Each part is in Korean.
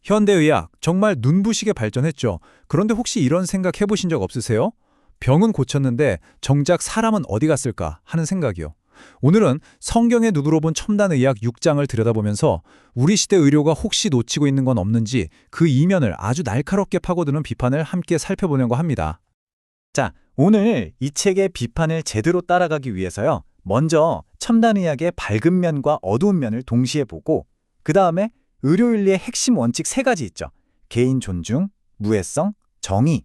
현대의학 정말 눈부시게 발전했죠. 그런데 혹시 이런 생각 해보신 적 없으세요? 병은 고쳤는데 정작 사람은 어디 갔을까 하는 생각이요. 오늘은 성경의 눈으로 본 첨단의학 6장을 들여다보면서 우리 시대 의료가 혹시 놓치고 있는 건 없는지 그 이면을 아주 날카롭게 파고드는 비판을 함께 살펴보려고 합니다. 자, 오늘 이 책의 비판을 제대로 따라가기 위해서요. 먼저 첨단의학의 밝은 면과 어두운 면을 동시에 보고 그 다음에 의료윤리의 핵심 원칙 3가지 있죠. 개인 존중, 무해성, 정의.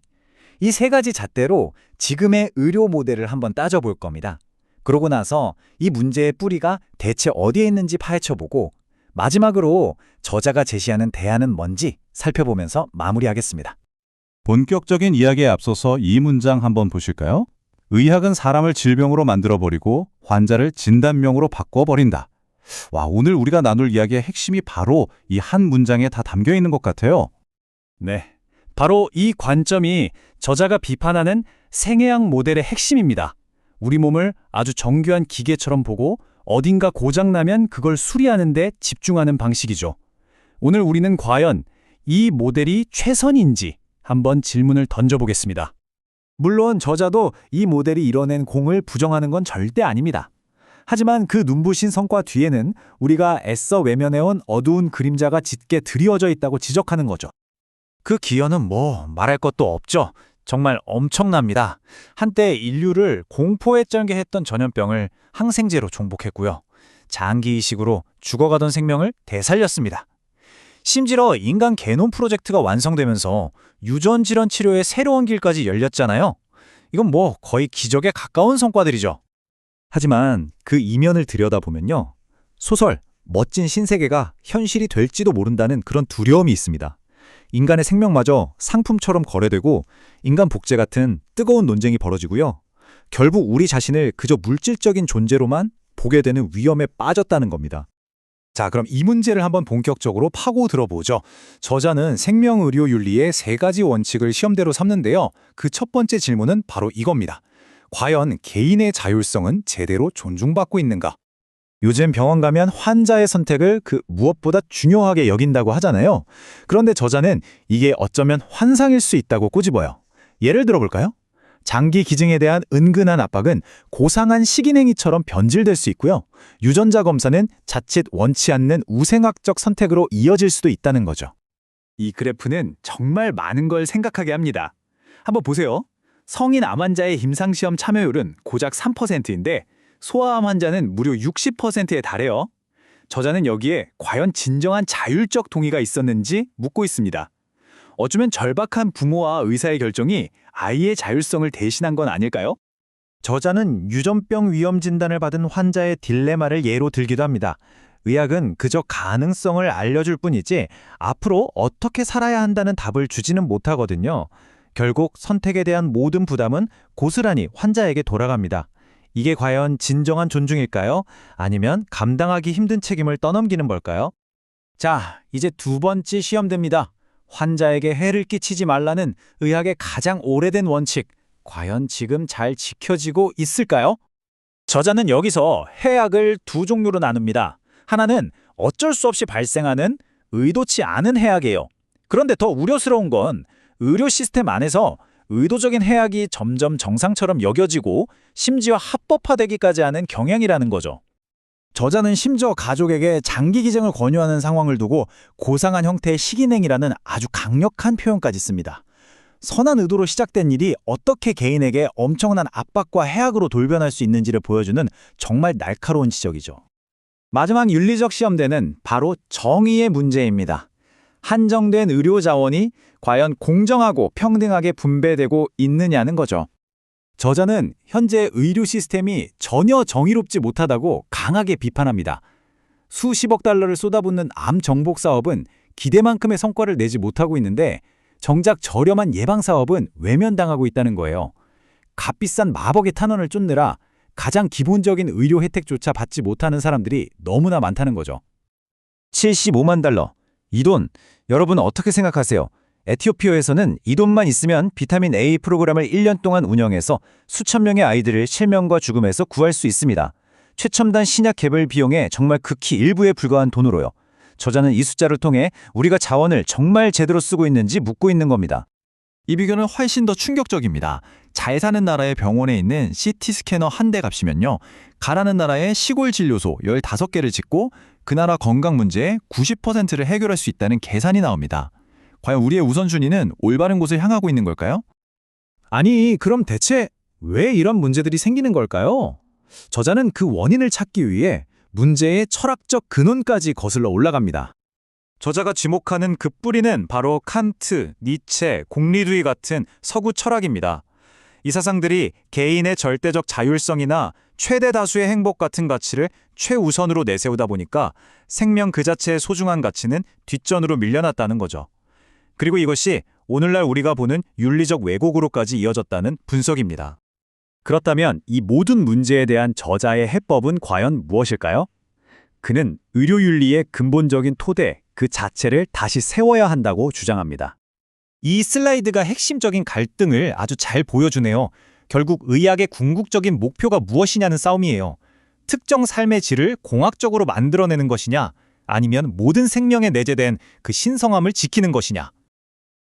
이 3가지 잣대로 지금의 의료 모델을 한번 따져볼 겁니다. 그러고 나서 이 문제의 뿌리가 대체 어디에 있는지 파헤쳐보고 마지막으로 저자가 제시하는 대안은 뭔지 살펴보면서 마무리하겠습니다. 본격적인 이야기에 앞서서 이 문장 한번 보실까요? 의학은 사람을 질병으로 만들어버리고 환자를 진단명으로 바꿔버린다. 와, 오늘 우리가 나눌 이야기의 핵심이 바로 이 한 문장에 다 담겨 있는 것 같아요. 네, 바로 이 관점이 저자가 비판하는 생애학 모델의 핵심입니다. 우리 몸을 아주 정교한 기계처럼 보고 어딘가 고장나면 그걸 수리하는 데 집중하는 방식이죠. 오늘 우리는 과연 이 모델이 최선인지 한번 질문을 던져보겠습니다. 물론 저자도 이 모델이 이뤄낸 공을 부정하는 건 절대 아닙니다. 하지만 그 눈부신 성과 뒤에는 우리가 애써 외면해온 어두운 그림자가 짙게 드리워져 있다고 지적하는 거죠. 그 기여는 말할 것도 없죠. 정말 엄청납니다. 한때 인류를 공포에 쩔게 했던 전염병을 항생제로 종복했고요. 장기 이식으로 죽어가던 생명을 되살렸습니다. 심지어 인간 게놈 프로젝트가 완성되면서 유전질환 치료의 새로운 길까지 열렸잖아요. 이건 거의 기적에 가까운 성과들이죠. 하지만 그 이면을 들여다보면요. 소설 멋진 신세계가 현실이 될지도 모른다는 그런 두려움이 있습니다. 인간의 생명마저 상품처럼 거래되고 인간 복제 같은 뜨거운 논쟁이 벌어지고요. 결국 우리 자신을 그저 물질적인 존재로만 보게 되는 위험에 빠졌다는 겁니다. 자, 그럼 이 문제를 한번 본격적으로 파고 들어보죠. 저자는 생명의료윤리의 3가지 원칙을 시험대로 삼는데요. 그 첫 번째 질문은 바로 이겁니다. 과연 개인의 자율성은 제대로 존중받고 있는가? 요즘 병원 가면 환자의 선택을 무엇보다 중요하게 여긴다고 하잖아요. 그런데 저자는 이게 어쩌면 환상일 수 있다고 꼬집어요. 예를 들어볼까요? 장기 기증에 대한 은근한 압박은 고상한 식인행위처럼 변질될 수 있고요. 유전자 검사는 자칫 원치 않는 우생학적 선택으로 이어질 수도 있다는 거죠. 이 그래프는 정말 많은 걸 생각하게 합니다. 한번 보세요. 성인 암 환자의 임상시험 참여율은 고작 3%인데 소아암 환자는 무려 60%에 달해요. 저자는 여기에 과연 진정한 자율적 동의가 있었는지 묻고 있습니다. 어쩌면 절박한 부모와 의사의 결정이 아이의 자율성을 대신한 건 아닐까요? 저자는 유전병 위험 진단을 받은 환자의 딜레마를 예로 들기도 합니다. 의학은 그저 가능성을 알려줄 뿐이지 앞으로 어떻게 살아야 한다는 답을 주지는 못하거든요. 결국 선택에 대한 모든 부담은 고스란히 환자에게 돌아갑니다. 이게 과연 진정한 존중일까요? 아니면 감당하기 힘든 책임을 떠넘기는 걸까요? 자, 이제 2번째 시험됩니다. 환자에게 해를 끼치지 말라는 의학의 가장 오래된 원칙, 과연 지금 잘 지켜지고 있을까요? 저자는 여기서 해악을 2종류로 나눕니다. 하나는 어쩔 수 없이 발생하는 의도치 않은 해악이에요. 그런데 더 우려스러운 건 의료 시스템 안에서 의도적인 해악이 점점 정상처럼 여겨지고 심지어 합법화되기까지 하는 경향이라는 거죠. 저자는 심지어 가족에게 장기 기증을 권유하는 상황을 두고 고상한 형태의 식인행위라는 아주 강력한 표현까지 씁니다. 선한 의도로 시작된 일이 어떻게 개인에게 엄청난 압박과 해악으로 돌변할 수 있는지를 보여주는 정말 날카로운 지적이죠. 마지막 윤리적 시험대는 바로 정의의 문제입니다. 한정된 의료 자원이 과연 공정하고 평등하게 분배되고 있느냐는 거죠. 저자는 현재 의료 시스템이 전혀 정의롭지 못하다고 강하게 비판합니다. 수십억 달러를 쏟아붓는 암 정복 사업은 기대만큼의 성과를 내지 못하고 있는데 정작 저렴한 예방 사업은 외면당하고 있다는 거예요. 값비싼 마법의 탄원을 쫓느라 가장 기본적인 의료 혜택조차 받지 못하는 사람들이 너무나 많다는 거죠. 75만 달러. 이 돈, 여러분 어떻게 생각하세요? 에티오피아에서는 이 돈만 있으면 비타민 A 프로그램을 1년 동안 운영해서 수천 명의 아이들을 실명과 죽음에서 구할 수 있습니다. 최첨단 신약 개발 비용에 정말 극히 일부에 불과한 돈으로요. 저자는 이 숫자를 통해 우리가 자원을 정말 제대로 쓰고 있는지 묻고 있는 겁니다. 이 비교는 훨씬 더 충격적입니다. 잘 사는 나라의 병원에 있는 CT 스캐너 한 대 값이면요. 가라는 나라의 시골 진료소 15개를 짓고 그 나라 건강 문제의 90%를 해결할 수 있다는 계산이 나옵니다. 과연 우리의 우선순위는 올바른 곳을 향하고 있는 걸까요? 아니, 그럼 대체 왜 이런 문제들이 생기는 걸까요? 저자는 그 원인을 찾기 위해 문제의 철학적 근원까지 거슬러 올라갑니다. 저자가 지목하는 그 뿌리는 바로 칸트, 니체, 공리주의 같은 서구 철학입니다. 이 사상들이 개인의 절대적 자율성이나 최대 다수의 행복 같은 가치를 최우선으로 내세우다 보니까 생명 그 자체의 소중한 가치는 뒷전으로 밀려났다는 거죠. 그리고 이것이 오늘날 우리가 보는 윤리적 왜곡으로까지 이어졌다는 분석입니다. 그렇다면 이 모든 문제에 대한 저자의 해법은 과연 무엇일까요? 그는 의료윤리의 근본적인 토대, 그 자체를 다시 세워야 한다고 주장합니다. 이 슬라이드가 핵심적인 갈등을 아주 잘 보여주네요. 결국 의학의 궁극적인 목표가 무엇이냐는 싸움이에요. 특정 삶의 질을 공학적으로 만들어내는 것이냐, 아니면 모든 생명에 내재된 그 신성함을 지키는 것이냐.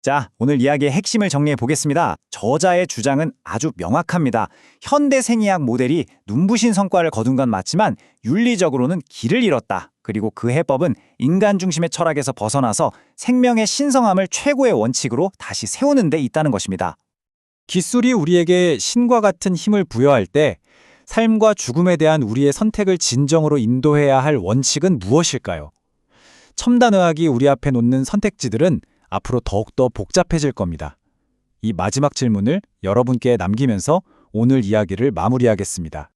자, 오늘 이야기의 핵심을 정리해 보겠습니다. 저자의 주장은 아주 명확합니다. 현대 생의학 모델이 눈부신 성과를 거둔 건 맞지만 윤리적으로는 길을 잃었다. 그리고 그 해법은 인간 중심의 철학에서 벗어나서 생명의 신성함을 최고의 원칙으로 다시 세우는 데 있다는 것입니다. 기술이 우리에게 신과 같은 힘을 부여할 때 삶과 죽음에 대한 우리의 선택을 진정으로 인도해야 할 원칙은 무엇일까요? 첨단의학이 우리 앞에 놓는 선택지들은 앞으로 더욱더 복잡해질 겁니다. 이 마지막 질문을 여러분께 남기면서 오늘 이야기를 마무리하겠습니다.